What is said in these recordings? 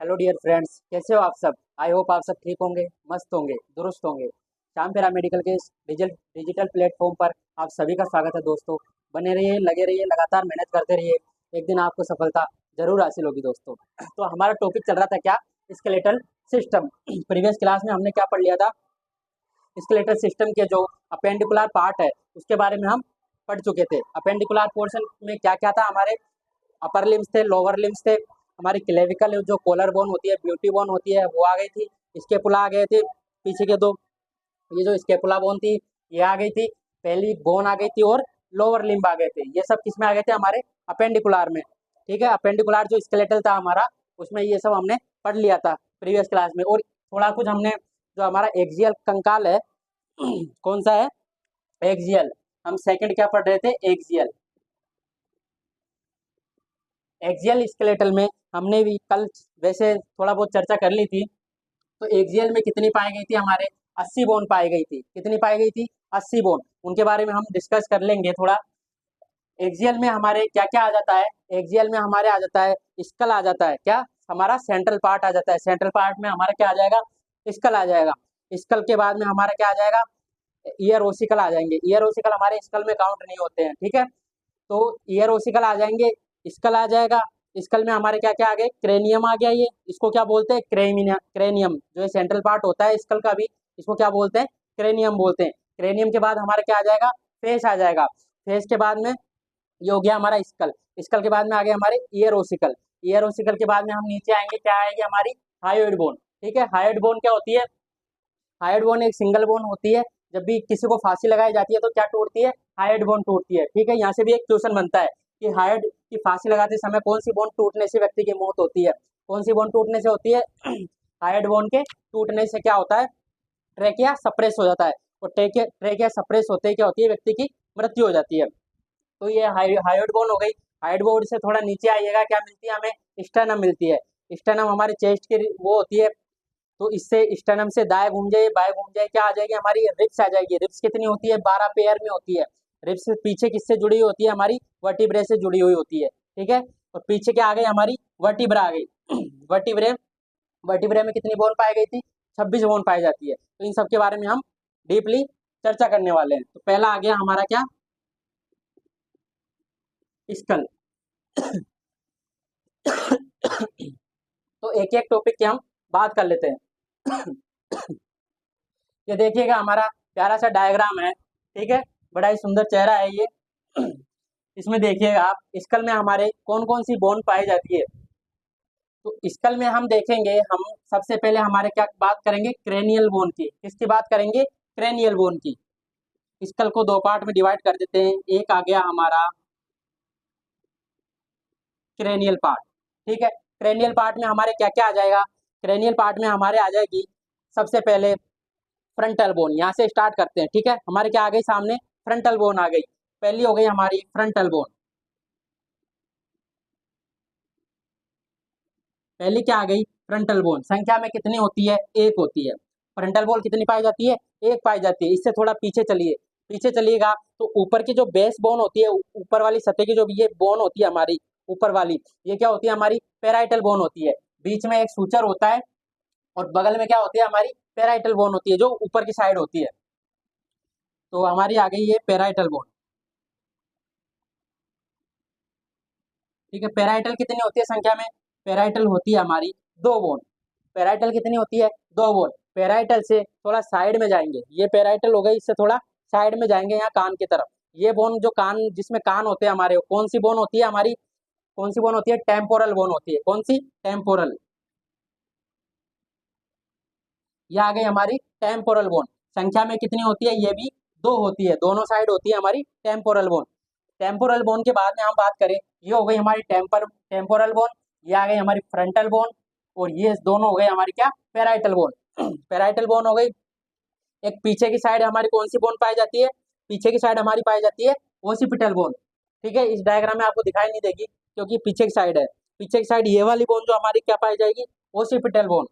Hello dear friends, कैसे हो आप सब। आई होप आप सब ठीक होंगे, मस्त होंगे, दुरुस्त होंगे। श्याम फेरा मेडिकल के इस डिजिटल प्लेटफॉर्म पर आप सभी का स्वागत है दोस्तों। बने रहिए, लगे रहिए, लगातार मेहनत करते रहिए। एक दिन आपको सफलता जरूर हासिल होगी दोस्तों। तो हमारा टॉपिक चल रहा था क्या, स्केलेटल सिस्टम। प्रीवियस क्लास में हमने क्या पढ़ लिया था, स्केलेटल सिस्टम के जो अपेंडिकुलर पार्ट है उसके बारे में हम पढ़ चुके थे। अपेंडिकुलर पोर्शन में क्या क्या था, हमारे अपर लिम्स थे, लोअर लिम्स थे, हमारी क्लेविकल जो कॉलर बोन होती है, ब्यूटी बोन होती है, वो आ गई थी। स्केपुला आ गए थे पीछे के दो, ये जो स्केपुला बोन थी ये आ गई थी, पहली बोन आ गई थी, और लोअर लिम्ब आ गए थे। ये सब किस में आ गए थे, हमारे अपेंडिकुलर में। ठीक है, अपेंडिकुलर जो स्केलेटल था हमारा, उसमें ये सब हमने पढ़ लिया था प्रीवियस क्लास में। और थोड़ा कुछ हमने, जो हमारा एक्सियल कंकाल है कौन सा है, एक्सियल। हम सेकंड क्या पढ़ रहे थे, एक्सियल। एक्सियल स्केलेटल में हमने भी कल वैसे थोड़ा बहुत चर्चा कर ली थी। तो एक्सियल में कितनी पाई गई थी, हमारे 80 बोन पाई गई थी। कितनी पाई गई थी, 80 बोन। उनके बारे में हम डिस्कस कर लेंगे थोड़ा। एक्सियल में हमारे क्या क्या आ जाता है, एक्सियल में हमारे आ जाता है स्कल आ जाता है, क्या हमारा सेंट्रल पार्ट आ जाता है। सेंट्रल पार्ट में हमारा क्या आ जाएगा, स्कल आ जाएगा। स्कल के बाद में हमारा क्या आ जाएगा, ईयर ओसिकल आ जाएंगे। ईयर ओसिकल हमारे स्कल में काउंट नहीं होते हैं, ठीक है। तो ईयर ओसिकल आ जाएंगे, स्कल आ जाएगा। स्कल में हमारे क्या क्या आ गए, क्रेनियम आ गया। ये इसको क्या बोलते हैं, क्रेनियम। क्रेनियम जो सेंट्रल पार्ट होता है स्कल का भी, इसको क्या बोलते हैं, क्रेनियम बोलते हैं। क्रेनियम के बाद हमारा क्या आ जाएगा, फेस आ जाएगा। फेस के बाद में ये हो गया हमारा स्कल। स्कल के बाद में आ गया हमारे ईयर ओसिकल। ईयर ओसिकल के बाद में हम नीचे आएंगे, क्या आएगी हमारी, हायोइड बोन। ठीक है, हायोइड बोन क्या होती है, हायोइड बोन एक सिंगल बोन होती है। जब भी किसी को फांसी लगाई जाती है तो क्या टूटती है, हायोइड बोन टूटती है। ठीक है, यहाँ से भी एक क्वेश्चन बनता है कि हायोइड की फांसी लगाते समय कौन सी बोन टूटने से व्यक्ति की मौत होती है। कौन सी बोन टूटने से होती है हायोइड बोन के टूटने से क्या होता है, ट्रेकिया सप्रेस हो जाता है। और ट्रेकिया सप्रेस होते ही क्या होती है, व्यक्ति की मृत्यु हो जाती है। तो ये हायोइड बोन हो गई। हायोइड बोन से थोड़ा नीचे आइएगा, क्या मिलती है हमें, स्टर्नम मिलती है। स्टर्नम हमारे चेस्ट की वो होती है। तो इससे स्टर्नम से दाएं घूम जाए, बाएं घूम जाए, क्या आ जाएगी हमारी, रिब्स आ जाएगी। रिब्स कितनी होती है, 12 पेयर में होती है। रिब्स पीछे किससे जुड़ी हुई होती है, हमारी वर्टिब्रे से जुड़ी हुई होती है। ठीक है, और पीछे क्या आ गई, हमारी वर्टिब्रा आ गई वर्टिब्रे। वर्टिब्रे में कितनी बोन पाई गई थी, 26 बोन पाई जाती है। तो इन सब के बारे में हम डीपली चर्चा करने वाले हैं। तो पहला आ गया हमारा क्या, स्कल। तो एक एक टॉपिक की हम बात कर लेते हैं। ये देखिएगा हमारा प्यारा सा डायग्राम है, ठीक है, बड़ा ही सुंदर चेहरा है ये। इसमें देखिएगा आप, स्कल में हमारे कौन कौन सी बोन पाई जाती है। तो स्कल में हम देखेंगे, हम सबसे पहले हमारे क्या बात करेंगे, क्रेनियल बोन की। किसकी बात करेंगे, क्रेनियल बोन की। स्कल को दो पार्ट में डिवाइड कर देते हैं। एक आ गया हमारा क्रेनियल पार्ट। ठीक है, क्रेनियल पार्ट में हमारे क्या क्या आ जाएगा, क्रेनियल पार्ट में हमारे आ जाएगी सबसे पहले फ्रंटल बोन। यहाँ से स्टार्ट करते हैं। ठीक है, हमारे क्या आ गई सामने, फ्रंटल बोन आ गई। पहली हो गई हमारी फ्रंटल बोन। पहली क्या आ गई, फ्रंटल बोन। संख्या में कितनी होती है, एक होती है। फ्रंटल बोन कितनी पाई जाती है, एक पाई जाती है। इससे थोड़ा पीछे चलिए, पीछे चलिएगा तो ऊपर की जो बेस बोन होती है, ऊपर वाली सतह की जो ये बोन होती है हमारी ऊपर वाली, ये क्या होती है, हमारी पेराइटल बोन होती है। बीच में एक सूचर होता है, और बगल में क्या होती है, हमारी पेराइटल बोन होती है, जो ऊपर की साइड होती है। तो हमारी आ गई ये पेराइटल बोन। ठीक है, पेराइटल कितनी होती है संख्या में, पेराइटल होती है हमारी दो बोन। पेराइटल कितनी होती है, दो बोन। पेराइटल से थोड़ा साइड में जाएंगे, ये पेराइटल हो गई, इससे थोड़ा साइड में जाएंगे यहाँ कान की तरफ। ये बोन जो कान, जिसमें कान होते हैं हमारे, कौन सी बोन होती है हमारी, कौन सी बोन होती है, टेम्पोरल बोन होती है। कौन सी, टेम्पोरल। ये आ गई हमारी टेम्पोरल बोन। संख्या में कितनी होती है, ये भी दो होती है, दोनों साइड होती है हमारी टेम्पोरल बोन। टेम्पोरल बोन के बाद में हम बात करें, ये हो गई हमारी टेम्पोरल बोन। ये आ गई हमारी फ्रंटल बोन। और ये दोनों हो गए हमारी क्या, पेराइटल बोन। पेराइटल बोन हो गई। एक पीछे की साइड हमारी कौन सी बोन पाई जाती है, पीछे की साइड हमारी पाई जाती है ओसिपिटल बोन। ठीक है, इस डायग्राम में आपको दिखाई नहीं देगी क्योंकि पीछे की साइड है। पीछे की साइड ये वाली बोन जो हमारी क्या पाई जाएगी, ओसिपिटल बोन।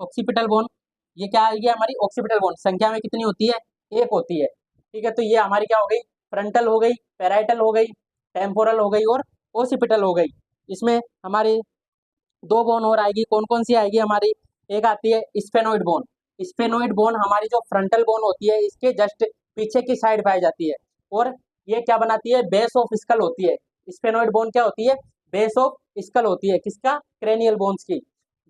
ऑक्सीपिटल बोन, ये क्या आएगी हमारी, ऑक्सीपिटल बोन। संख्या में कितनी होती है, एक होती है। ठीक है, तो ये हमारी क्या हो गई, फ्रंटल हो गई, पेराइटल हो गई, टेम्पोरल हो गई, और ओसिपिटल हो गई। इसमें हमारी दो बोन और आएगी, कौन कौन सी आएगी हमारी, एक आती है स्फेनोइड बोन। स्फेनोइड बोन हमारी जो फ्रंटल बोन होती है इसके जस्ट पीछे की साइड पाई जाती है, और ये क्या बनाती है, बेस ऑफ स्कल होती है। स्फेनोइड बोन क्या होती है, बेस ऑफ स्कल होती है, किसका, क्रेनियल बोन्स की।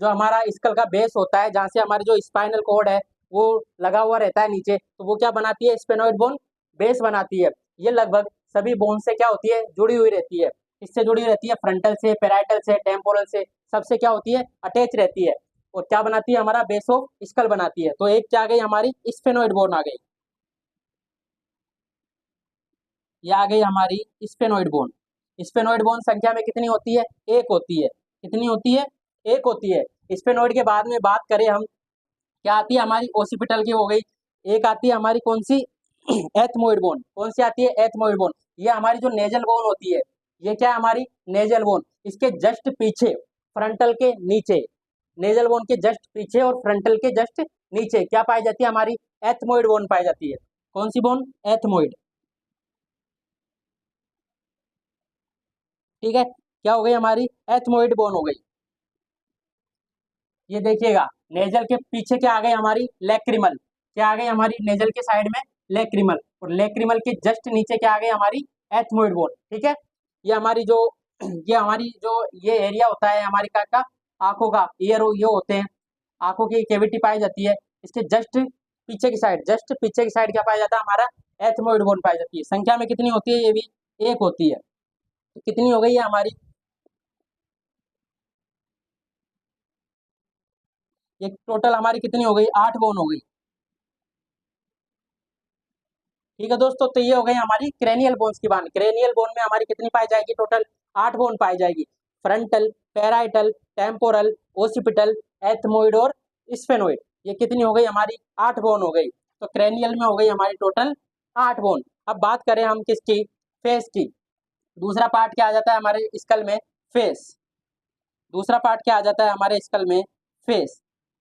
जो हमारा स्कल का बेस होता है, जहाँ से हमारे जो स्पाइनल कॉर्ड है वो लगा हुआ रहता है नीचे, तो वो क्या बनाती है, स्फेनोइड बोन बेस बनाती है। ये लगभग सभी बोन से क्या होती है, जुड़ी हुई रहती है। किससे जुड़ी रहती है, फ्रंटल से, पेराइटल से, टेम्पोरल से, सबसे क्या होती है, अटैच रहती है। और क्या बनाती है, हमारा बेस ऑफ स्कल बनाती है। तो एक क्या आ गई हमारी, स्फेनोइड बोन आ गई। ये आ गई हमारी स्फेनोइड बोन। स्फेनोइड बोन संख्या में कितनी होती है, एक होती है। कितनी होती है, एक होती है। स्फेनोइड के बाद में बात करें हम, क्या आती है हमारी, ओसिपिटल की हो गई। एक आती है हमारी कौन सी, एथमोइड बोन। कौन सी आती है, एथमोइड बोन। ये हमारी जो नेजल बोन होती है, ये क्या है हमारी, नेजल बोन। इसके जस्ट पीछे, फ्रंटल के नीचे, नेजल बोन के जस्ट पीछे और फ्रंटल के जस्ट नीचे क्या पाई जाती है हमारी, एथमोइड बोन पाई जाती है। कौन सी बोन, एथमोइड। ठीक है, क्या हो गई हमारी, एथमोइड बोन हो गई। ये देखिएगा, नेजल के पीछे क्या आ गई हमारी, लैक्रिमल। क्या आ गई हमारी, नेजल के साइड में लैक्रिमल, और लैक्रिमल के जस्ट नीचे क्या आ गई हमारी, एथमोइड बोन। ठीक है, ये हमारी जो ये हमारी जो ये एरिया होता है हमारी का आंखों का, ईयर ये होते हैं, आंखों की केविटी पाई जाती है। इसके जस्ट पीछे की साइड, जस्ट पीछे की साइड क्या पाया जाता है हमारा, एथमोइड बोन पाई जाती है। संख्या में कितनी होती है, ये भी एक होती है। तो कितनी हो गई है हमारी, ये टोटल हमारी कितनी हो गई, 8 बोन हो गई। ठीक है दोस्तों, तो ये हो गई हमारी क्रेनियल बोन्स की बात। क्रेनियल बोन में हमारी कितनी पाई जाएगी, टोटल 8 बोन पाई जाएगी। Frontal, parietal, temporal, occipital, ethmoid और स्फेनोइड। ये कितनी हो गई हमारी, 8 बोन हो गई। तो क्रेनियल में हो गई हमारी टोटल 8 बोन। अब बात करें हम किसकी, फेस की। दूसरा पार्ट क्या आ जाता है हमारे स्कल में, फेस। दूसरा पार्ट क्या आ जाता है हमारे स्कल में, फेस।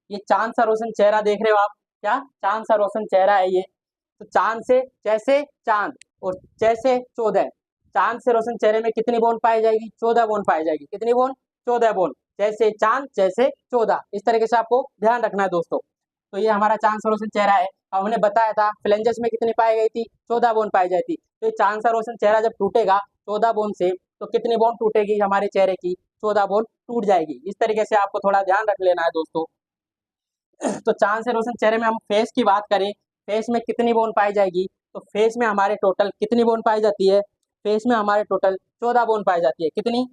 ये चांद सा रोशन चेहरा देख रहे हो आप, क्या चांद सा रोशन चेहरा है ये। तो चांद से, जैसे चांद और जैसे 14, चांद से रोशन चेहरे में कितनी बोन पाई जाएगी, 14 बोन पाई जाएगी। कितनी बोन, 14 बोन। जैसे चांद, जैसे 14, इस तरीके से आपको ध्यान रखना है दोस्तों। तो ये हमारा चांद सा रोशन चेहरा है। अब हमने बताया था फ्लेंजस में कितनी पाई गई थी, 14 बोन पाई जाती। तो ये चांद सा रोशन चेहरा जब टूटेगा 14 बोन से, तो कितनी बोन टूटेगी हमारे चेहरे की, 14 बोन टूट जाएगी। इस तरीके से आपको थोड़ा ध्यान रख लेना है दोस्तों। तो चांद से रोशन चेहरे में हम फेस की बात करें, फेस में कितनी बोन पाई जाएगी, तो फेस में हमारे टोटल कितनी बोन पाई जाती है, फेस में हमारे टोटल 14 बोन पाई जाती है। कितनी,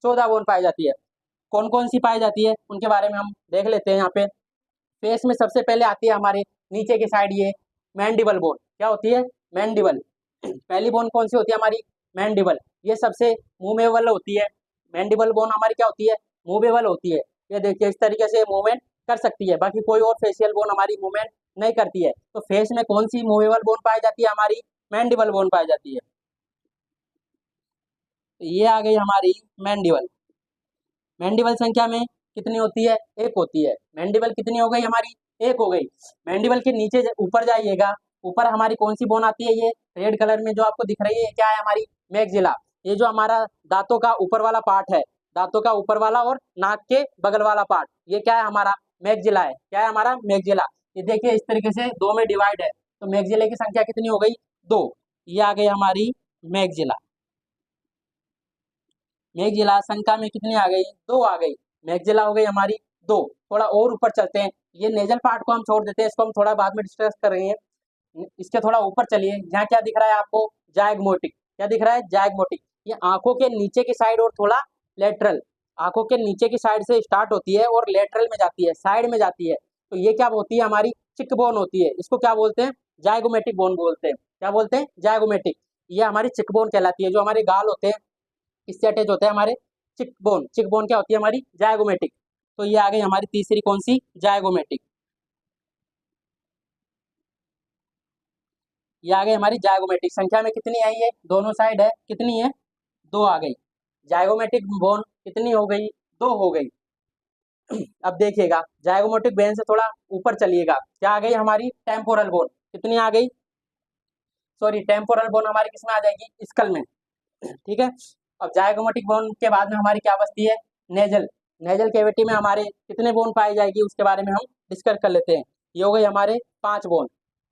14 बोन पाई जाती है। कौन कौन सी पाई जाती है उनके बारे में हम देख लेते हैं यहाँ पे। फेस में सबसे पहले आती है हमारे नीचे की साइड ये मैंडिबल बोन। क्या होती है, मैंडिबल। पहली बोन कौन सी होती है हमारी, मैंडिबल। ये सबसे मूवेबल होती है। मैंडिबल बोन हमारी क्या होती है, मूवेबल होती है। ये देखिए इस तरीके से मूवमेंट कर सकती है, बाकी कोई और फेशियल बोन हमारी मूवमेंट नहीं करती है। तो फेस में कौन सी मूवेबल बोन पाई जाती है हमारी, मैंडिबल बोन पाई जाती है। तो ये आ गई हमारी मैंडिबल। मैंडिबल संख्या में कितनी होती है, एक होती है। मैंडिबल कितनी हो गई हमारी, एक हो गई। मैंडिबल के नीचे ऊपर जाइएगा, ऊपर हमारी कौन सी बोन आती है, ये रेड कलर में जो आपको दिख रही है, क्या है हमारी, मैक्सिला। ये जो हमारा दांतों का ऊपर वाला पार्ट है, दांतों का ऊपर वाला और नाक के बगल वाला पार्ट, ये क्या है हमारा, मैक्सिला है। क्या है हमारा, मैक्सिला। ये देखिए इस तरीके से दो में डिवाइड है। तो मैक्सिले की संख्या कितनी हो गई, दो। ये आ गई हमारी मैक्सिला। मैक्सिला संख्या में कितनी आ गई, दो आ गई। मैक्सिला हो गई हमारी दो। थोड़ा और ऊपर चलते हैं, ये नेजल पार्ट को हम छोड़ देते हैं, इसको हम थोड़ा बाद में डिस्कस करेंगे। इसके थोड़ा ऊपर चलिए, यहाँ क्या दिख रहा है आपको, जायगमोटिक। क्या दिख रहा है, जायगमोटिक। ये आंखों के नीचे की साइड और थोड़ा लेटरल, आंखों के नीचे की साइड से स्टार्ट होती है और लेटरल में जाती है, साइड में जाती है। तो ये क्या होती है हमारी, चिक बोन होती है। इसको क्या बोलते हैं, जायगोमेटिक बोन बोलते हैं। क्या बोलते हैं, जायगोमेटिक। ये हमारी चिक बोन कहलाती है। जो हमारे गाल होते हैं इससे अटैच होते हैं हमारे चिक बोन। चिक बोन क्या होती है हमारी, जायगोमेटिक। तो ये आ गई हमारी तीसरी कौन सी, जायगोमेटिक। ये आ गई हमारी जायगोमेटिक। संख्या में कितनी आई है, दोनों साइड है, कितनी है, दो आ गई। जायगोमेटिक बोन कितनी हो गई, दो हो गई। अब देखिएगा जायगोमेटिक बोन से थोड़ा ऊपर चलिएगा, क्या आ गई हमारी, टेम्पोरल बोन। कितनी आ गई, सॉरी टेम्पोरल बोन हमारी किसमें आ जाएगी, स्कल में। ठीक है। अब जायगोमेटिक बोन के बाद में हमारी क्या बचती है, नेजल। नेजल कैविटी में हमारे कितने बोन पाई जाएगी उसके बारे में हम डिस्कस कर लेते हैं। ये हो गई हमारे 5 बोन।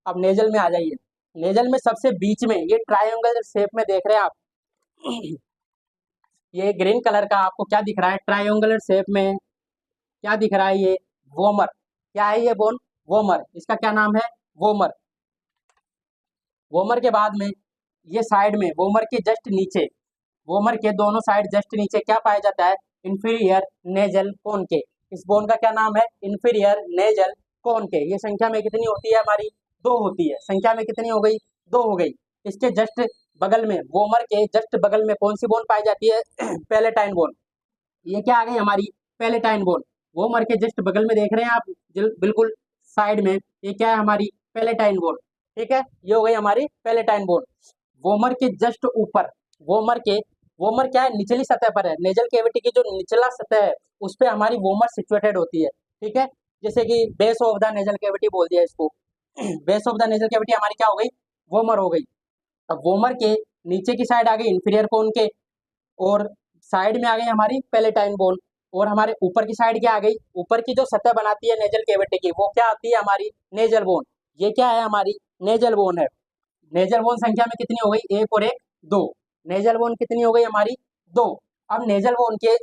अब नेजल में आ जाइए। नेजल में सबसे बीच में ये ट्रायंगल शेप में देख रहे हैं आप, ये ग्रीन कलर का आपको क्या दिख रहा है, ट्रायंगुलर शेप में क्या दिख रहा है, ये वोमर। क्या है ये बोन, वोमर। इसका क्या नाम है, वोमर। वोमर के बाद में ये साइड में वोमर के जस्ट नीचे, वोमर के दोनों साइड जस्ट नीचे क्या पाया जाता है, इंफीरियर नेजल कोन के। इस बोन का क्या नाम है, इंफीरियर नेजल कोन के। ये संख्या में कितनी होती है हमारी, 2 होती है। संख्या में कितनी हो गई, 2 हो गई। इसके जस्ट बगल में, वोमर के जस्ट बगल में कौन सी बोन पाई जाती है, पैलेटाइन बोन। ये क्या आ गई हमारी, पैलेटाइन बोन। वोमर के जस्ट बगल में देख रहे हैं आप, बिल्कुल साइड में, ये क्या है हमारी पैलेटाइन बोन। ठीक है, ये हो गई हमारी पैलेटाइन बोन। वोमर के जस्ट ऊपर, वोमर के, वोमर क्या है, निचली सतह पर है। नेजल कैविटी की जो निचला सतह है उस पर हमारी वोमर सिचुएटेड होती है। ठीक है, जैसे कि base of the nasal cavity बोल दिया इसको। Base of the nasal cavity हमारी क्या हो गई, वोमर हो गई। अब वोमर के नीचे की साइड आ गई इंफीरियर कोन के, और साइड में आ गई हमारी पैलेटाइन बोन। और हमारे ऊपर की साइड क्या आ गई, ऊपर की जो सतह बनाती है नेजल कैविटी की वो क्या आती है हमारी, नेजल बोन। ये क्या है हमारी, नेजल बोन है। नेजल बोन संख्या में कितनी हो गई, 1 और 1 2। नेजल बोन कितनी हो गई हमारी, 2। अब नेजल बोन के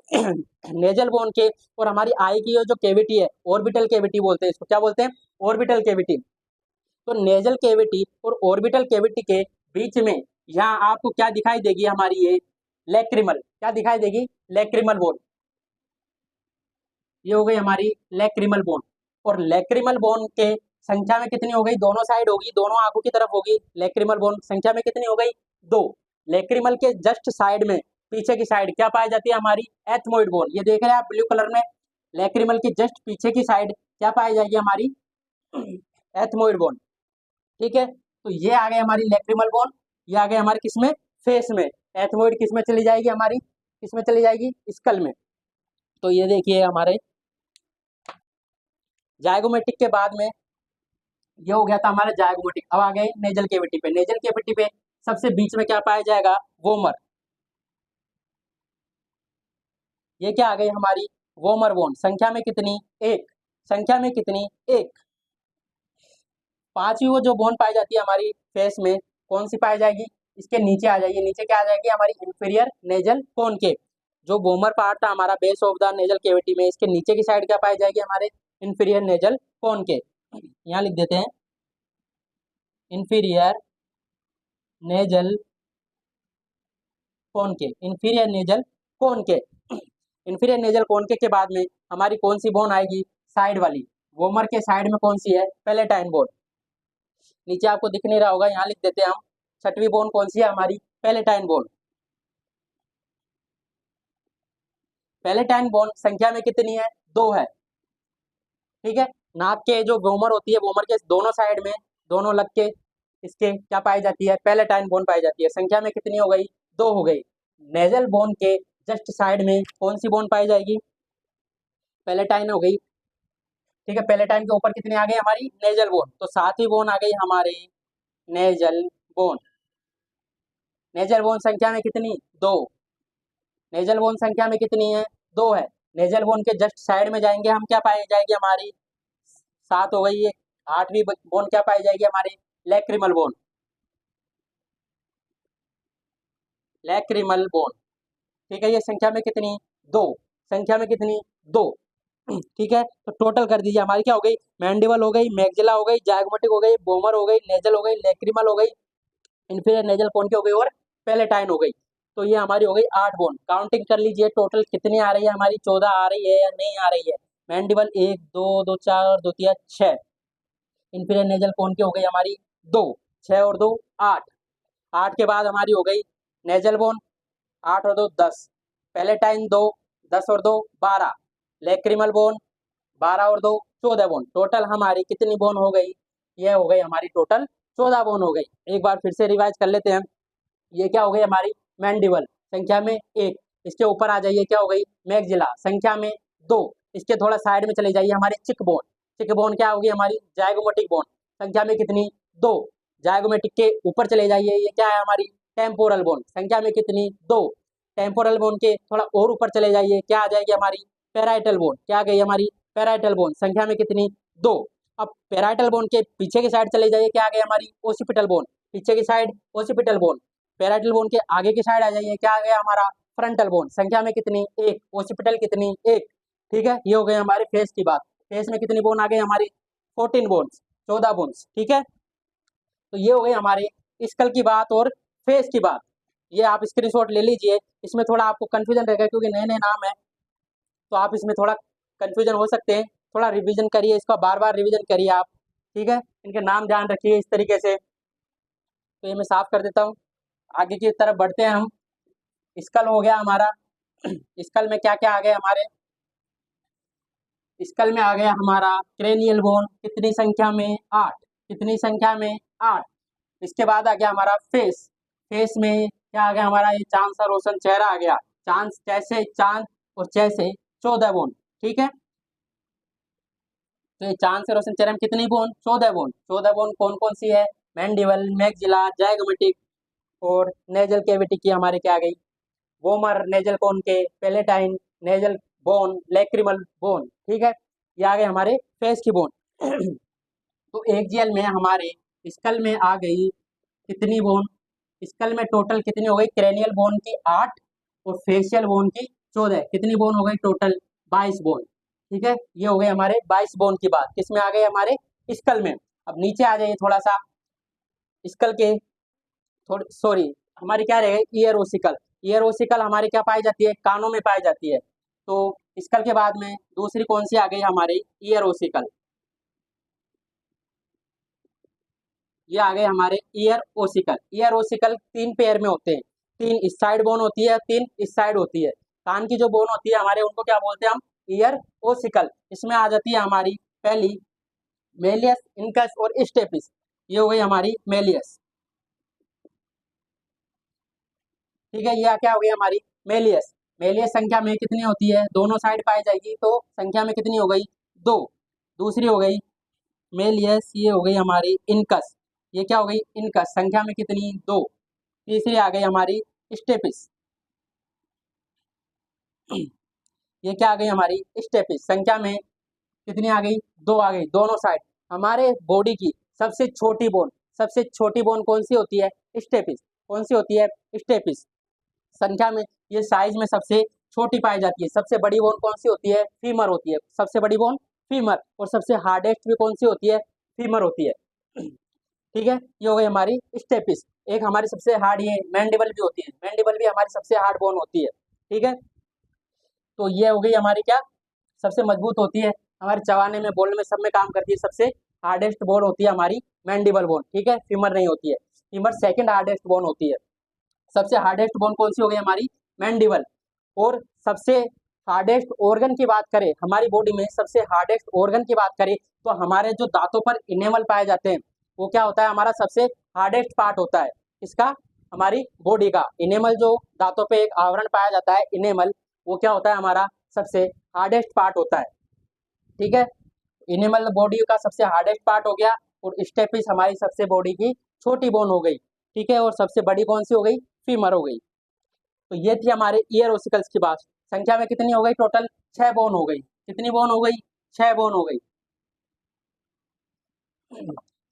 नेजल बोन के और हमारी आई की जो कैविटी है, ऑर्बिटल कैविटी बोलते हैं इसको, क्या बोलते हैं, ऑर्बिटल कैविटी। तो नेजल कैविटी और ऑर्बिटल कैविटी के बीच में यहाँ आपको क्या दिखाई देगी हमारी, ये लैक्रिमल, क्या दिखाई देगी, लैक्रिमल बोन। ये हो गई हमारी लैक्रिमल बोन। और लैक्रिमल बोन के संख्या में कितनी हो गई, दोनों साइड होगी, दोनों आंखों की तरफ होगी। लैक्रिमल बोन संख्या में कितनी हो गई, 2। लैक्रिमल के जस्ट साइड में, पीछे की साइड क्या पाई जाती है हमारी, एथमोइड बोन। ये देख रहे हैं आप ब्लू कलर में, लैक्रिमल की जस्ट पीछे की साइड क्या पाई जाएगी हमारी, एथमोइड बोन। ठीक है, तो ये आ गई हमारी लैक्रिमल बोन। ये आ गए हमारे किसमें, फेस में। एथमोइड किसमें चली जाएगी हमारी, किसमें चली जाएगी, स्कल में। तो ये देखिए हमारे जायगोमेटिक के बाद में ये हो गया था हमारा जायगोमेटिक। अब आ गए नेजल कैविटी पे। नेजल कैविटी पे सबसे बीच में क्या पाया जाएगा, वोमर। ये क्या आ गई हमारी, वोमर बोन। संख्या में कितनी, 1। संख्या में कितनी, 1। 5वीं वो जो बोन पाई जाती है हमारी फेस में, कौन सी पाई जाएगी, इसके नीचे आ जाइए। नीचे क्या आ जाएगी हमारी, इंफीरियर नेजल कोन के। जो वोमर पार्ट था हमारा base of the nasal cavity में, इसके नीचे की साइड क्या पाई जाएगी हमारे, इंफीरियर नेजल कोन के। यहाँ लिख देते हैं इंफीरियर नेजल कोन के, इंफीरियर नेजल कोन के। इंफीरियर नेजल कोन के बाद में हमारी कौन सी बोन आएगी, साइड वाली। वोमर के साइड में कौन सी है, पैलेटाइन बोन। नीचे आपको दिख नहीं रहा होगा, यहाँ लिख देते हैं हम। 6वीं बोन कौन सी है हमारी, पैलेटाइन बोन। पैलेटाइन बोन संख्या में कितनी है, 2 है। ठीक है, नाक के जो वोमर होती है, वोमर के दोनों साइड में, दोनों लग के इसके क्या पाई जाती है, पैलेटाइन बोन पाई जाती है। संख्या में कितनी हो गई, 2 हो गई। नेजल बोन के जस्ट साइड में कौन सी बोन पाई जाएगी, पैलेटाइन हो गई। ठीक है, पैलेटाइन के ऊपर कितनी आ गई हमारी, नेजल बोन। तो 7वीं बोन आ गई हमारी नेजल बोन। नेजल बोन संख्या में कितनी, 2। नेजल बोन संख्या में कितनी है, 2 है। नेजल बोन के जस्ट साइड में जाएंगे हम, क्या पाई जाएगी हमारी, 7 हो गई है। 8वीं बोन क्या पाई जाएगी हमारी, लैक्रिमल बोन। Lacrimal bone. ठीक है, ये संख्या में कितनी, 2। संख्या में कितनी, 2। ठीक है, तो टोटल कर दीजिए हमारी क्या हो गई, मैंडिबल हो गई, मैग्जिला हो गई, जायगोमेटिक हो गई, बोमर हो गई, नेजल हो गई, लैक्रिमल हो गई, इंफीरियर नेजल कोन की हो गई, और पैलेटाइन हो गई। तो ये हमारी हो गई 8 बोन। काउंटिंग कर लीजिए टोटल कितनी आ रही है हमारी, 14 आ रही है या नहीं आ रही है। मैंडिबल 1 2 2 4 2 3 6। इंफीरियर नेजल कोन की हो गई हमारी 2, 6 और 2 8। 8 के बाद हमारी हो गई नेजल बोन, 8 और 2 10। पैलेटाइन 2, 10 और 2 12। लैक्रिमल बोन 12 और 2 14 बोन। टोटल हमारी कितनी बोन हो गई, ये हो गई हमारी टोटल 14 बोन हो गई। एक बार फिर से रिवाइज कर लेते हैं। ये क्या हो गई हमारी, मैंडिबल संख्या में 1। इसके ऊपर आ जाइए, क्या हो गई, मैग्जिला संख्या में 2। इसके थोड़ा साइड में चले जाइए हमारी चिक बोन। चिक बोन क्या होगी हमारी, जायगोमेटिक बोन। संख्या में कितनी, 2। जायगोमेटिक के ऊपर चले जाइए, ये क्या है हमारी, टेम्पोरल बोन संख्या में कितनी, 2। टेम्पोरल बोन के थोड़ा और ऊपर चले जाइए, क्या आ जाएगी हमारी, पैराइटल बोन, क्या आ गई हमारी, पैराइटल बोन संख्या में कितनी, 2। अब पैराइटल बोन के पीछे की साइड चले जाइए, क्या आ गई हमारी, ओसिपिटल बोन, पीछे की side occipital bone. Parietal bone के आगे की साइड आ जाइए, क्या आ गया हमारा, फ्रंटल बोन संख्या में कितनी, 1। ओसिपिटल कितनी, 1। ठीक है, ये हो गई हमारे फेस की बात। फेस में कितनी बोन आ गई हमारी, 14 बोन्स, 14 बोन्स। ठीक है, तो ये हो गई हमारे स्कल की बात और फेस की बात। ये आप स्क्रीनशॉट ले लीजिए, इसमें थोड़ा आपको कंफ्यूजन रहेगा क्योंकि नए नए नाम है, तो आप इसमें थोड़ा कंफ्यूजन हो सकते हैं। थोड़ा रिवीजन करिए, इसका बार बार रिवीजन करिए आप। ठीक है, इनके नाम ध्यान रखिए इस तरीके से। तो ये मैं साफ कर देता हूँ, आगे की तरफ बढ़ते हैं हम। स्कल हो गया हमारा। स्कल में क्या क्या आ गया हमारे, स्कल में आ गया हमारा क्रेनियल बोन, कितनी संख्या में, 8। कितनी संख्या में, 8। इसके बाद आ गया हमारा फेस। फेस में क्या आ गया हमारा, ये चांद सा रोशन चेहरा आ गया, चांद जैसे चांद और जैसे 14 बोन। ठीक है, तो ये चांद से रोशन चेहरे में कितनी बोन, 14 बोन। 14 बोन कौन कौन सी है, मैंडिबल, मैक्सिला, जाइगोमेटिक और नेजल कैविटी की हमारे क्या आ गई, वोमर, नेजल कोन के, palatine, nasal bone, lacrimal bone. ठीक है, ये आ गए हमारे फेस की बोन। तो एक्जियल में हमारे स्कल में आ गई कितनी बोन, स्कल में टोटल कितनी हो गई, क्रेनियल बोन की 8 और फेशियल बोन की 14। कितनी बोन हो गई टोटल, 22 बोन। ठीक है, ये हो गए हमारे 22 बोन की बात, किसमें आ गए हमारे, स्कल में। अब नीचे आ जाइए थोड़ा सा, स्कल के थोड़ी सॉरी हमारी क्या रहेगा, ईयर ओसिकल। ईयर ओसिकल हमारी क्या पाई जाती है, कानों में पाई जाती है। तो स्कल के बाद में दूसरी कौन सी आ गई हमारी, ईयर ओसिकल। ये आ गए हमारे year ossicle. Year ossicle 3 pair में होते हैं, 3 इस साइड बोन होती है, 3 इस साइड होती है। कान की जो बोन होती है हमारे, उनको क्या बोलते हैं हम, ईयर ओसिकल। इसमें आ जाती है हमारी पहली मेलियस, इनकस और स्टेपिस। ये हो गई हमारी मेलियस। ठीक है, ये क्या हो गई हमारी मेलियस। मेलियस संख्या में कितनी होती है, दोनों साइड पाई जाएगी, तो संख्या में कितनी हो गई, 2। दूसरी हो गई मेलियस, ये हो गई हमारी इनकस। ये क्या हो गई, इनकस संख्या में कितनी, 2। तीसरी आ गई हमारी स्टेपिस। ये क्या आ गई हमारी स्टेपिस, संख्या में कितनी आ गई, 2 आ गई, दोनों साइड। हमारे बॉडी की सबसे छोटी बोन, सबसे छोटी बोन कौन सी होती है, स्टेपिस। कौन सी होती है, स्टेपिस। संख्या में ये साइज में सबसे छोटी पाई जाती है। सबसे बड़ी बोन कौन सी होती है, फीमर होती है, सबसे बड़ी बोन फीमर। और सबसे हार्डेस्ट भी कौन सी होती है, फीमर होती है। ठीक है, ये हो गई हमारी स्टेपिस। एक हमारी सबसे हार्ड ये मैंडिबल भी होती है, मैंडिबल भी हमारी सबसे हार्ड बोन होती है। ठीक है, तो ये हो गई हमारी क्या, सबसे मजबूत होती है, हमारे चबाने में, बोलने में, सब में काम करती है। सबसे हार्डेस्ट बोन होती है हमारी मैंडिबल बोन। ठीक है, फीमर नहीं होती है, फीमर सेकंड हार्डेस्ट बोन होती है। सबसे हार्डेस्ट बोन कौन सी हो गई हमारी, मैंडिबल। और सबसे हार्डेस्ट ऑर्गन की बात करें, हमारी बॉडी में सबसे हार्डेस्ट ऑर्गन की बात करें, तो हमारे जो दांतों पर इनेमल पाए जाते हैं, वो क्या होता है, हमारा सबसे हार्डेस्ट पार्ट होता है। इसका, हमारी बॉडी का इनेमल, जो दांतों पे एक आवरण पाया जाता है इनेमल, वो क्या होता है, हमारा सबसे हार्डेस्ट पार्ट होता है। ठीक है, इनेमल बॉडी का सबसे हार्डेस्ट पार्ट हो गया, और स्टेपिस हमारी सबसे बॉडी की छोटी बोन हो गई। ठीक है, और सबसे बड़ी कौन सी हो गई, फीमर हो गई। तो ये थी हमारे ईयर ओसिकल्स की बात। संख्या में कितनी हो गई टोटल, 6 बोन हो गई। कितनी बोन हो गई, 6 बोन हो गई।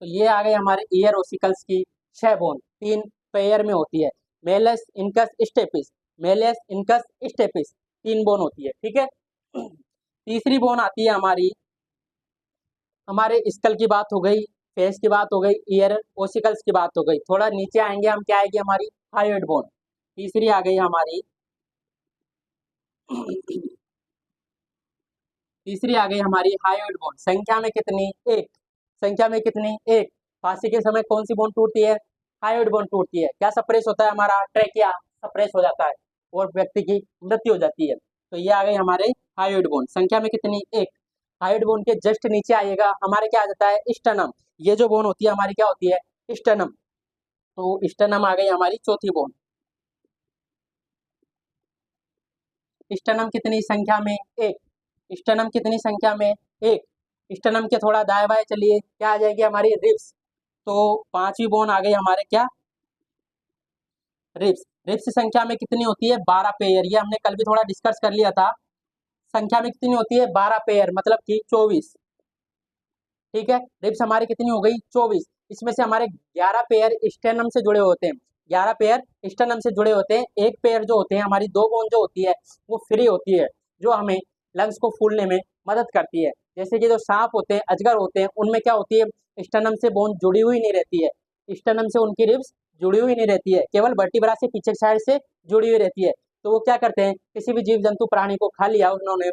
तो ये आ गए हमारे ईयर ओसिकल्स की 6 बोन, 3 पेयर में होती है, malleus, incus, stapes. Malleus, incus, stapes 3 bone होती है। ठीक है, तीसरी बोन आती है हमारी, हमारे स्कल की बात हो गई, फेस की बात हो गई, ईयर ओसिकल्स की बात हो गई। थोड़ा नीचे आएंगे हम, क्या आएगी हमारी, हायोइड बोन। तीसरी आ गई हमारी तीसरी आ गई हमारी हायोइड बोन। संख्या में कितनी, 1। संख्या में कितनी, 1। फांसी के समय कौन सी बोन टूटती है, हायोइड बोन टूटती है। क्या सप्रेस होता है, हमारा ट्रेकिया सप्रेस हो जाता है और व्यक्ति की मृत्यु हो जाती है। तो ये आ गई हमारे हायोइड बोन, संख्या में कितनी, 1। हायोइड बोन के जस्ट नीचे आइएगा, हमारे क्या आ जाता है, स्टर्नम। ये जो बोन होती है हमारी क्या होती है, स्टर्नम। तो स्टर्नम आ गई हमारी चौथी बोन। स्टर्नम कितनी संख्या में, 1। स्टर्नम कितनी संख्या में, 1। स्टर्नम के थोड़ा दाएं बाएं चलिए, क्या आ जाएगी हमारी, रिब्स। तो 5वीं बोन आ गई हमारे क्या, रिब्स। रिब्स की संख्या में कितनी होती है? 12 पेयर। ये हमने कल भी थोड़ा डिस्कस कर लिया था। संख्या में कितनी होती है? 12 पेयर, मतलब कि 24। ठीक है, रिब्स हमारी कितनी हो गई? 24। इसमें से हमारे 11 पेयर स्टेनम से जुड़े होते हैं। 11 पेयर स्टेनम से जुड़े होते हैं। एक पेयर जो होते हैं, हमारी 2 बोन जो होती है वो फ्री होती है, जो हमें लंग्स को फूलने में मदद करती है। जैसे कि जो सांप होते हैं, अजगर होते हैं, उनमें क्या होती है? स्टेनम से बोन जुड़ी हुई नहीं रहती है। स्टेनम से उनकी रिब्स जुड़ी हुई नहीं रहती है, केवल वर्टिब्रा से पीछे साइड से जुड़ी हुई रहती है। तो वो क्या करते हैं? किसी भी जीव जंतु प्राणी को खा लिया उन्होंने,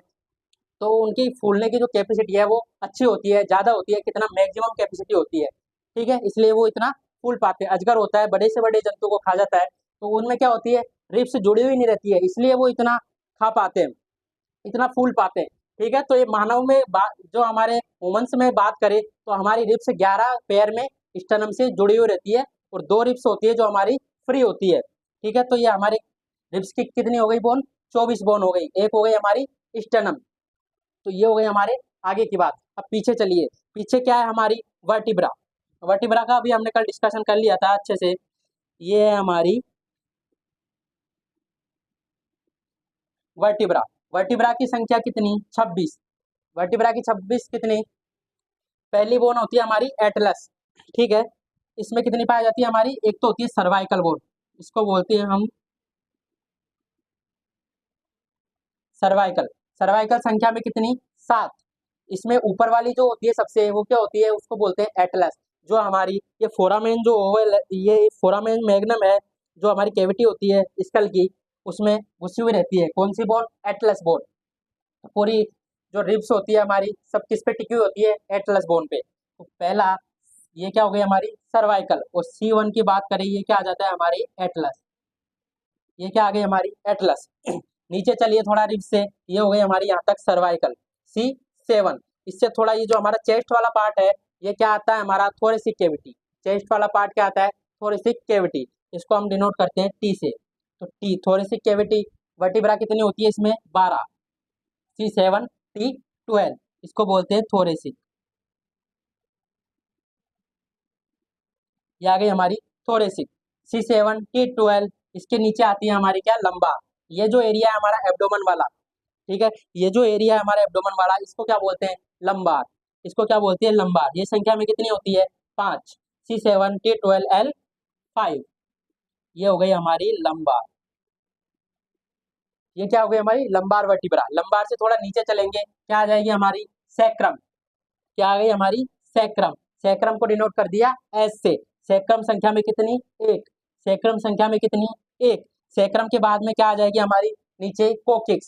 तो उनकी फूलने की जो कैपेसिटी है वो अच्छी होती है, ज़्यादा होती है। कितना? मैक्सिमम कैपेसिटी होती है। ठीक है, इसलिए वो इतना फूल पाते हैं। अजगर होता है, बड़े से बड़े जंतु को खा जाता है, तो उनमें क्या होती है? रिब्स जुड़ी हुई नहीं रहती है, इसलिए वो इतना खा पाते हैं, इतना फूल पाते हैं। ठीक है, तो ये मानव में जो हमारे ह्यूमन्स में बात करें तो हमारी रिब्स 11 पेयर में स्टर्नम से जुड़ी हुई रहती है, और 2 रिब्स होती है जो हमारी फ्री होती है। ठीक है, तो ये हमारी रिब्स की कितनी हो गई बोन? 24 बोन हो गई। एक हो गई हमारी स्टर्नम। तो ये हो गई हमारे आगे की बात। अब पीछे चलिए, पीछे क्या है? हमारी वर्टिब्रा। वर्टिब्रा का भी हमने कल डिस्कशन कर लिया था अच्छे से। ये है हमारी वर्टिब्रा। वर्टिब्रा की संख्या कितनी? 26। वर्टिब्रा की 26 कितनी? पहली बोन होती है हमारी एटलस। ठीक है, इसमें कितनी पाई जाती है हमारी? एक तो होती है सर्वाइकल बोन, इसको बोलते हैं हम सर्वाइकल। सर्वाइकल संख्या में कितनी? 7। इसमें ऊपर वाली जो होती है सबसे, वो क्या होती है? उसको बोलते हैं एटलस। जो हमारी ये फोरामेन जो ओवल, ये फोरामेन मैग्नम है, जो हमारी कैविटी होती है स्कल की, उसमें घुसी हुई रहती है। कौन सी बोन? Atlas bone. पूरी जो रिब्स होती है हमारी, सब किस पे टिकी हुई होती है? एटलस बोन पे। तो पहला ये क्या हो गई हमारी? सर्वाइकल। और C1 की बात करें, ये क्या आ जाता है? हमारी एटलस। ये क्या आ गई? हमारी एटलस। नीचे चलिए थोड़ा रिब्स से, ये हो गई हमारी यहाँ तक सर्वाइकल, C7। इससे थोड़ा ये जो हमारा चेस्ट वाला पार्ट है, ये क्या आता है? हमारा थोरेसिक कैविटी। चेस्ट वाला पार्ट क्या आता है? Thoracic cavity. इसको हम डिनोट करते हैं T से। तो T थोरेसिक कैविटी। वर्टिब्रा कितनी होती है इसमें? 12। C7T12, इसको बोलते हैं थोरेसिक। ये आ गई हमारी थोरेसिक। C7T12। इसके नीचे आती है हमारी क्या? लंबार। ये जो एरिया है हमारा एब्डोमेन वाला, ठीक है, ये जो एरिया है हमारा एब्डोमेन वाला, इसको क्या बोलते हैं? लंबार। इसको क्या बोलते हैं? लंबार। ये संख्या में कितनी होती है? 5। C7T12L5। ये हो गई हमारी लंबार। ये क्या हो गई? हमारी लंबार वर्टिब्रा। लंबार से थोड़ा नीचे चलेंगे, क्या आ जाएगी? हमारी सैक्रम। क्या आ गई? हमारी सैक्रम। सैक्रम को डिनोट कर दिया एस से। सैक्रम संख्या में कितनी? 1। सैक्रम संख्या में कितनी? 1। सैक्रम के बाद में क्या आ जाएगी हमारी? नीचे कोकिक्स।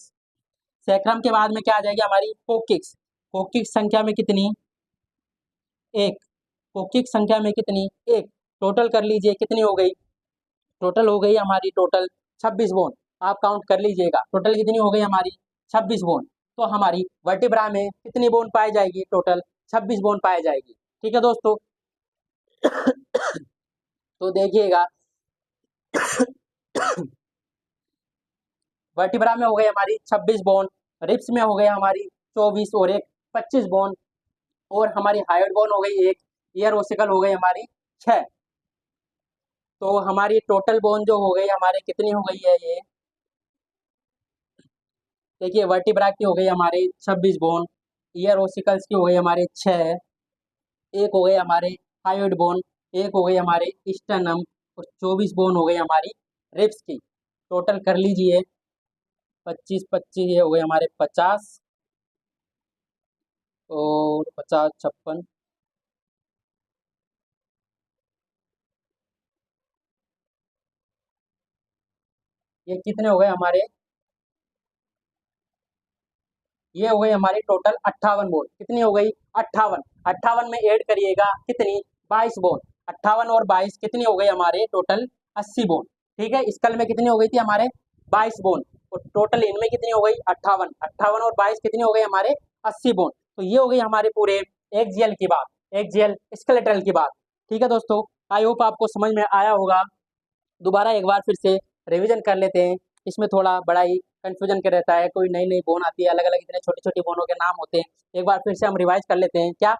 सैक्रम के बाद में क्या आ जाएगी? हमारी कोकिक्स। कोकिक्स संख्या में कितनी? 1। कोकिक्स संख्या में कितनी? 1। टोटल कर लीजिए कितनी हो गई? टोटल हो गई हमारी टोटल 26 बोन। आप काउंट कर लीजिएगा, टोटल कितनी हो गई हमारी? 26 बोन। तो हमारी वर्टिब्रा में कितनी बोन पाई जाएगी? टोटल 26 बोन पाई जाएगी। ठीक है दोस्तों, तो देखिएगा, वर्टिब्रा में हो गई हमारी 26 बोन, रिब्स में हो गई हमारी 24, और एक 25 बोन, और हमारी हाइड बोन हो गई 1, ईयर ओसिकल हो गई हमारी 6। तो हमारी टोटल बोन जो हो गई हमारे कितनी हो गई है? ये देखिए, वर्टिब्रा की हो गई हमारे 26 बोन, ईयर ओसिकल्स की हो गई हमारे 6, एक हो गए हमारे हाइड बोन, एक हो गई हमारे स्टर्नम, और 24 बोन हो गई हमारी रिब्स की। टोटल कर लीजिए 25 25, ये हो गए हमारे 50, और 50 56, ये कितने हो गए हमारे? ये हो गई हमारी टोटल 58 बोन। कितनी हो गई? 58। 58 में ऐड करिएगा कितनी? 22 बोन। 58 और 22 कितनी हो गई हमारे? Total 80 bone. ठीक है, स्कल में कितनी हो गई थी हमारे? 22 बोन। और टोटल इनमें कितनी हो गई? 58। 58 और 22 कितनी हो गई हमारे? 80 बोन। तो ये हो गई हमारे पूरे एक्जियल की बात, एक्जियल स्केलेटल की बात। ठीक है दोस्तों, आई होप आपको समझ में आया होगा। दोबारा एक बार फिर से रिवीजन कर लेते हैं। इसमें थोड़ा बड़ा ही कन्फ्यूजन के रहता है, कोई नई नई बोन आती है, अलग अलग इतने छोटी छोटी बोनों के नाम होते हैं। एक बार फिर से हम रिवाइज कर लेते हैं। क्या?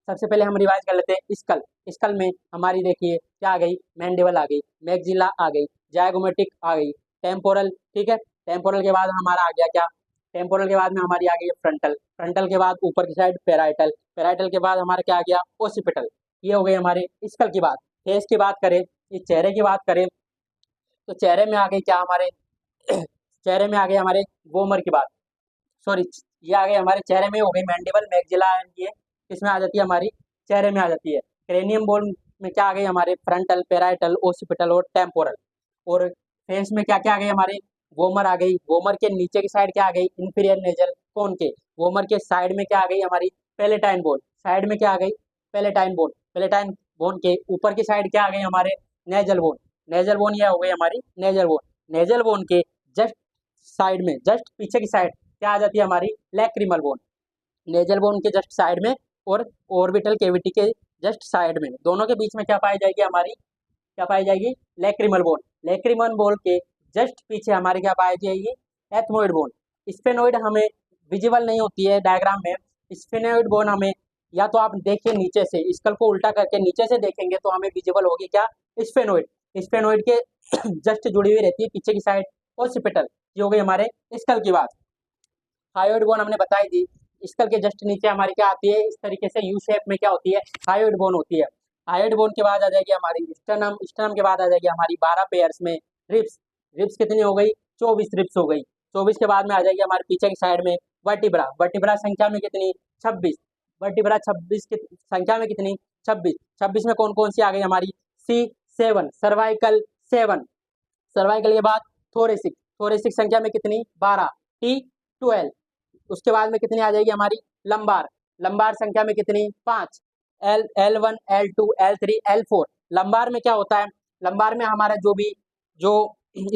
सबसे पहले हम रिवाइज कर लेते हैं स्कल। स्कल में हमारी देखिए क्या आ गई? मैंडिबल आ गई, मैग्जिला आ गई, जायगोमेटिक आ गई, टेम्पोरल, ठीक है। टेम्पोरल के बाद हमारा आ गया क्या, टेम्पोरल के बाद में हमारी आ गई फ्रंटल, फ्रंटल के बाद ऊपर की साइड पेराइटल, पेराइटल के बाद हमारा क्या आ गया, ओसिपिटल। ये हो गई हमारे स्कल की बात। फेस की बात करें, ये चेहरे की बात करें, तो चेहरे में आ गई क्या हमारे चेहरे में आ गई हमारे वोमर की बात, सॉरी, ये आ गई हमारे चेहरे में हो गई मैंडिबल, मैक्सिला, ये किसमें आ जाती है, हमारी चेहरे में आ जाती है। क्रेनियम बोन में क्या आ गई हमारे फ्रंटल, पेराइटल, ओसिपिटल और टेम्पोरल। और फेस में क्या क्या आ गई हमारे, वोमर आ गई, वोमर के नीचे की साइड क्या आ गई, इंफीरियर नेजल कोन के, वोमर के साइड में क्या आ गई हमारी, पेलेटाइन बोन, साइड में क्या आ गई, पेलेटाइन बोन, पेलेटाइन बोन के ऊपर की साइड क्या आ गई हमारे, नेजल बोन, नेजल बोन ये हो गई हमारी नेजल बोन, नेजल बोन के जस्ट साइड में, जस्ट पीछे की साइड क्या आ जाती है हमारी, लैक्रिमल बोन, नेजल बोन के जस्ट साइड में और ऑर्बिटल केविटी के जस्ट साइड में, दोनों के बीच में क्या पाई जाएगी हमारी, क्या पाई जाएगी, लैक्रिमल बोन, लैक्रिमल बोन के जस्ट पीछे हमारी क्या पाई जाएगी, एथमोइड बोन। स्फेनोइड हमें विजिबल नहीं होती है डायग्राम में, स्फेनोइड बोन हमें या तो आप देखिए नीचे से, स्कल को उल्टा करके नीचे से देखेंगे तो हमें विजिबल होगी क्या, स्फेनोइड, स्फेनोइड के जस्ट जुड़ी हुई रहती है पीछे की साइड ओसिपिटल। ये हो गई हमारे स्कल की बात। हायोइड बोन हमने बताई थी, स्कल के जस्ट नीचे हमारी क्या आती है, इस तरीके से यू शेप में क्या होती है, हायोइड बोन होती है। हायोइड बोन के बाद आ जाएगी हमारी स्टर्नम, स्टर्नम के बाद आ जाएगी हमारी 12 पेयर्स में रिब्स, रिब्स कितनी हो गई, 24 रिब्स हो गई, 24 के बाद में आ जाएगी हमारे पीछे की साइड में वर्टिब्रा, वर्टिब्रा संख्या में कितनी, 26, वर्टिब्रा 26 की संख्या में कितनी, 26, 26 में कौन कौन सी आ गई हमारी, C7, सर्वाइकल 7, सर्वाइकल के बाद थोरेसिक, थोरेसिक संख्या में कितनी, 12, T12, उसके बाद में कितनी आ जाएगी हमारी, लंबार, लंबार संख्या में कितनी, 5, L1, L2, L3, L4। Lumbar में क्या होता है, लंबार में हमारा जो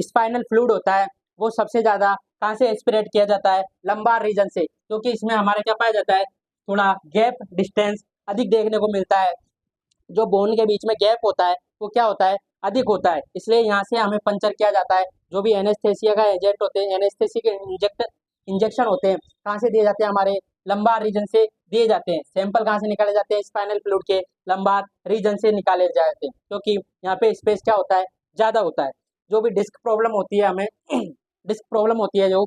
स्पाइनल फ्लूइड होता है वो सबसे ज़्यादा कहाँ से एस्पिरेट किया जाता है, लंबार रीजन से, क्योंकि इसमें हमारा क्या पाया जाता है, थोड़ा गैप डिस्टेंस अधिक देखने को मिलता है, जो बोन के बीच में गैप होता है वो क्या होता है, अधिक होता है, इसलिए यहाँ से हमें पंचर किया जाता है। जो भी एनेस्थेसिया का एजेंट होते हैं, एनेस्थेसिया के इंजेक्शन होते हैं कहाँ से दिए जाते हैं, हमारे लंबार रीजन से दिए जाते हैं। सैंपल कहाँ से निकाले जाते हैं, स्पाइनल फ्लूइड के लंबार रीजन से निकाले जाते हैं, क्योंकि यहाँ पे स्पेस क्या होता है, ज़्यादा होता है। जो भी डिस्क प्रॉब्लम होती है हमें डिस्क प्रॉब्लम होती है जो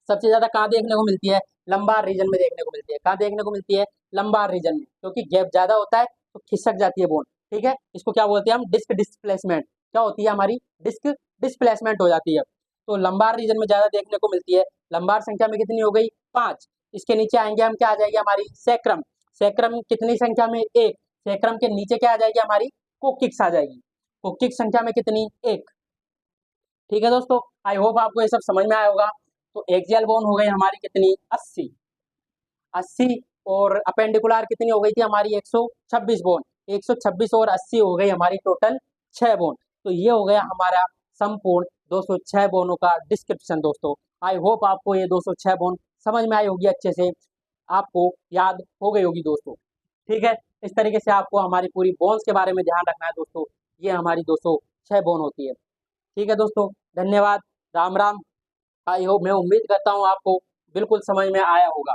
सबसे ज़्यादा कहाँ देखने को मिलती है, लंबार रीजन में देखने को मिलती है। कहाँ देखने को मिलती है, लंबार रीजन में, क्योंकि गैप ज़्यादा होता है तो खिसक जाती है बोन, ठीक है। इसको क्या बोलते हैं हम, डिस्क डिस्प्लेसमेंट, क्या होती है हमारी, डिस्क डिस्प्लेसमेंट हो जाती है, तो लंबार रीजन में ज़्यादा देखने को मिलती है। लंबार संख्या में कितनी हो गई, 5। इसके नीचे आएंगे हम, क्या आ जाएगी हमारी, सैक्रम, सैक्रम कितनी संख्या में, 1, सैक्रम के नीचे क्या आ जाएगी हमारी, कोक्किक्स आ जाएगी, कोक्किक्स संख्या में कितनी, 1, ठीक है दोस्तों। आई होप आपको ये सब समझ में आया होगा। तो एक्सियल बोन हो गई हमारी कितनी, 80, 80, और अपेंडिकुलर कितनी हो गई थी हमारी, 126 बोन, 126 और 80 हो गई हमारी टोटल 6 बोन। तो ये हो गया हमारा संपूर्ण 206 बोनों का डिस्क्रिप्शन दोस्तों। आई होप आपको ये 206 बोन समझ में आई होगी, अच्छे से आपको याद हो गई होगी दोस्तों, ठीक है। इस तरीके से आपको हमारी पूरी बोन्स के बारे में ध्यान रखना है दोस्तों। ये हमारी 206 बोन होती है, ठीक है दोस्तों। धन्यवाद, राम राम। आई होप, मैं उम्मीद करता हूँ आपको बिल्कुल समझ में आया होगा।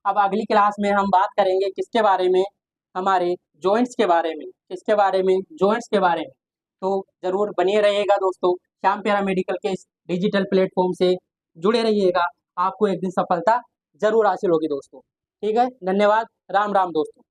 अब अगली क्लास में हम बात करेंगे किसके बारे में, हमारे जॉइंट्स के बारे में, किसके बारे में, जॉइंट्स के बारे में। तो जरूर बनिए रहिएगा दोस्तों, श्याम पैरामेडिकल के इस डिजिटल प्लेटफॉर्म से जुड़े रहिएगा, आपको एक दिन सफलता जरूर हासिल होगी दोस्तों, ठीक है। धन्यवाद, राम राम दोस्तों।